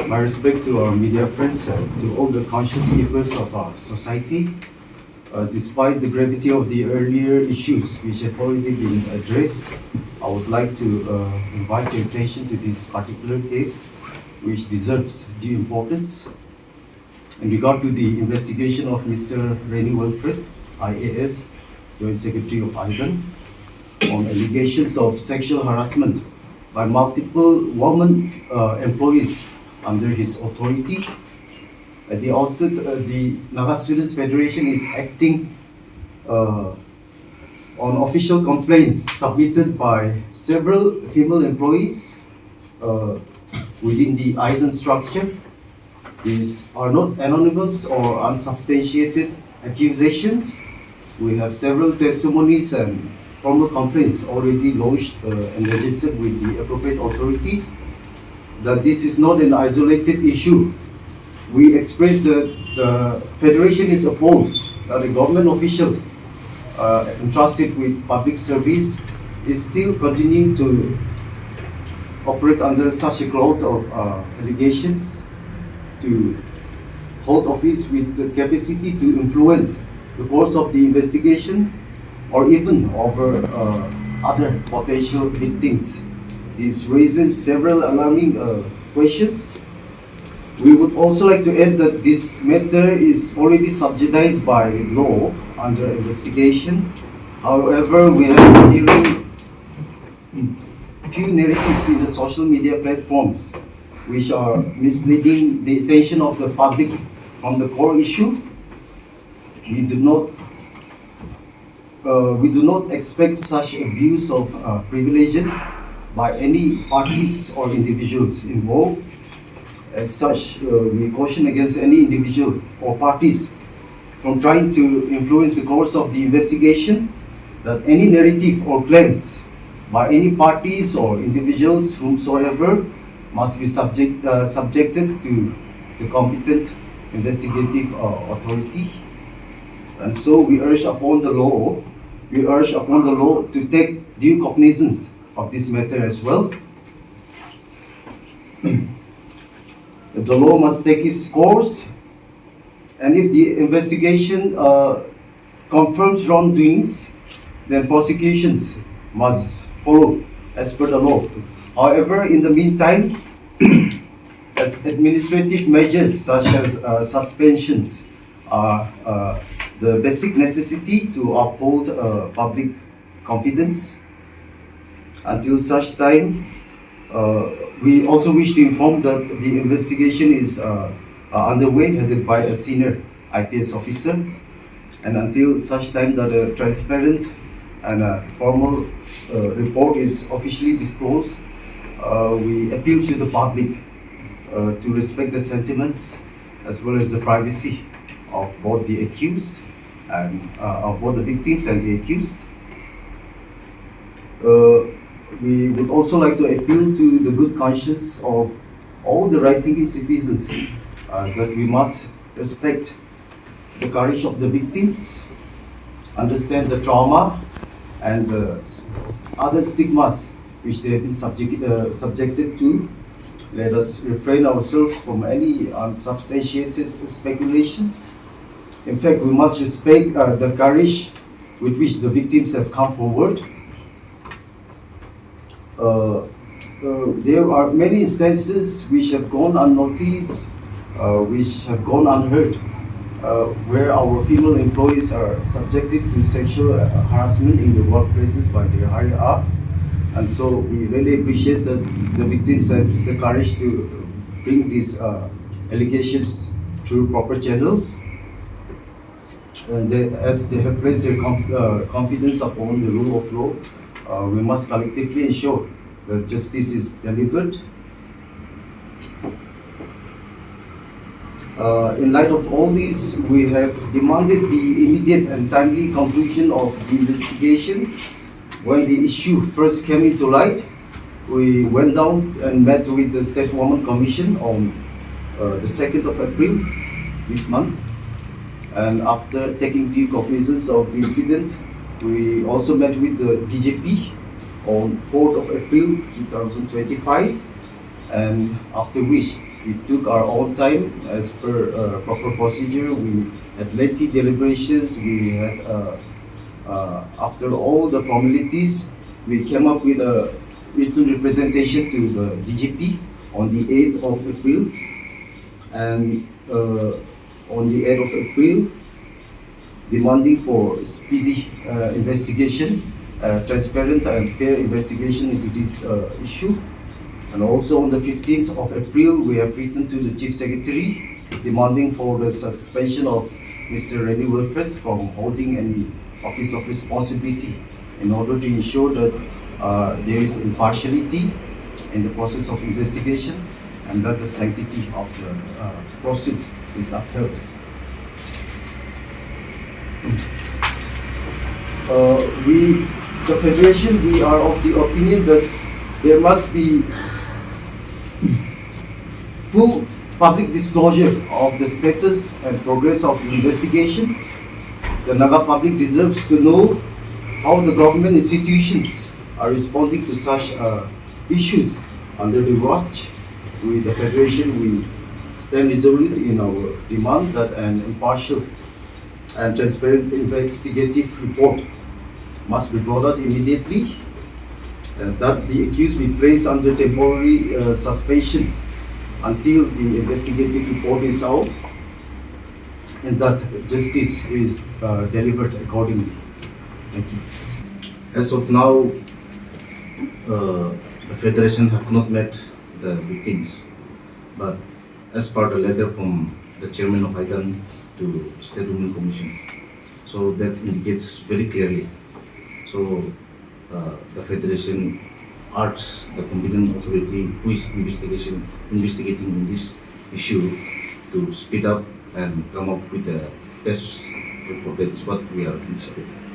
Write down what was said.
My respect to our media friends, to all the conscious keepers of our society. Despite the gravity of the earlier issues which have already been addressed, I would like to invite your attention to this particular case, which deserves due importance. In regard to the investigation of Mr. Reny Wilfred, IAS, Joint Secretary of IDAN, on allegations of sexual harassment by multiple women employees under his authority. At the outset, the Naga Students Federation is acting on official complaints submitted by several female employees within the IDAN structure. These are not anonymous or unsubstantiated accusations. We have several testimonies and formal complaints already lodged and registered with the appropriate authorities that this is not an isolated issue. We express that the Federation is appalled that a government official entrusted with public service is still continuing to operate under such a cloud of allegations, to hold office with the capacity to influence the course of the investigation or even over other potential victims. This raises several alarming questions. We would also like to add that this matter is already subjectized by law under investigation. However, we have been hearing few narratives in the social media platforms which are misleading the attention of the public from the core issue. We do not expect such abuse of privileges by any parties or individuals involved. As such, we caution against any individual or parties from trying to influence the course of the investigation, that any narrative or claims by any parties or individuals whomsoever must be subjected to the competent investigative authority. And so we urge upon the law to take due cognizance of this matter as well. The law must take its course, and if the investigation confirms wrongdoings, then prosecutions must follow as per the law. However, in the meantime, administrative measures such as suspensions are the basic necessity to uphold public confidence. Until such time, we also wish to inform that the investigation is underway, headed by a senior IPS officer, and until such time that a transparent and a formal report is officially disclosed, we appeal to the public to respect the sentiments as well as the privacy of both the accused and of both the victims and the accused. We would also like to appeal to the good conscience of all the right-thinking citizens that we must respect the courage of the victims, understand the trauma and the other stigmas which they have been subjected to. Let us refrain ourselves from any unsubstantiated speculations. In fact, we must respect the courage with which the victims have come forward. There are many instances which have gone unnoticed, which have gone unheard, where our female employees are subjected to sexual harassment in the workplaces by their higher ups. And so we really appreciate that the victims have the courage to bring these allegations through proper channels. And as they have placed their confidence upon the rule of law, we must collectively ensure that justice is delivered. In light of all this, we have demanded the immediate and timely conclusion of the investigation. When the issue first came into light, we went down and met with the State Women Commission on the 2nd of April this month. And after taking due cognizance of the incident, we also met with the DJP on 4th of April 2025, and after which We took our own time as per proper procedure. We had lengthy deliberations. We had, after all the formalities, we came up with a written representation to the DGP on the 8th of April. And on the 8th of April, demanding for speedy investigation, transparent and fair investigation into this issue. And also on the 15th of April, we have written to the Chief Secretary demanding for the suspension of Mr. Reny Wilfred from holding any office of responsibility in order to ensure that there is impartiality in the process of investigation and that the sanctity of the process is upheld. The Federation, we are of the opinion that there must be full public disclosure of the status and progress of the investigation. The Naga public deserves to know how the government institutions are responding to such issues under the watch. We, the Federation, we stand resolute in our demand that an impartial and transparent investigative report must be brought out immediately, and that the accused be placed under temporary suspension until the investigative report is out, and that justice is delivered accordingly. Thank you. As of now, the Federation have not met the victims, but as per the letter from the Chairman of IDAN to State Women Commission, so that indicates very clearly. So the Federation urges the competent authority who is investigating in this issue to speed up and come up with the best report. That is what we are anticipating.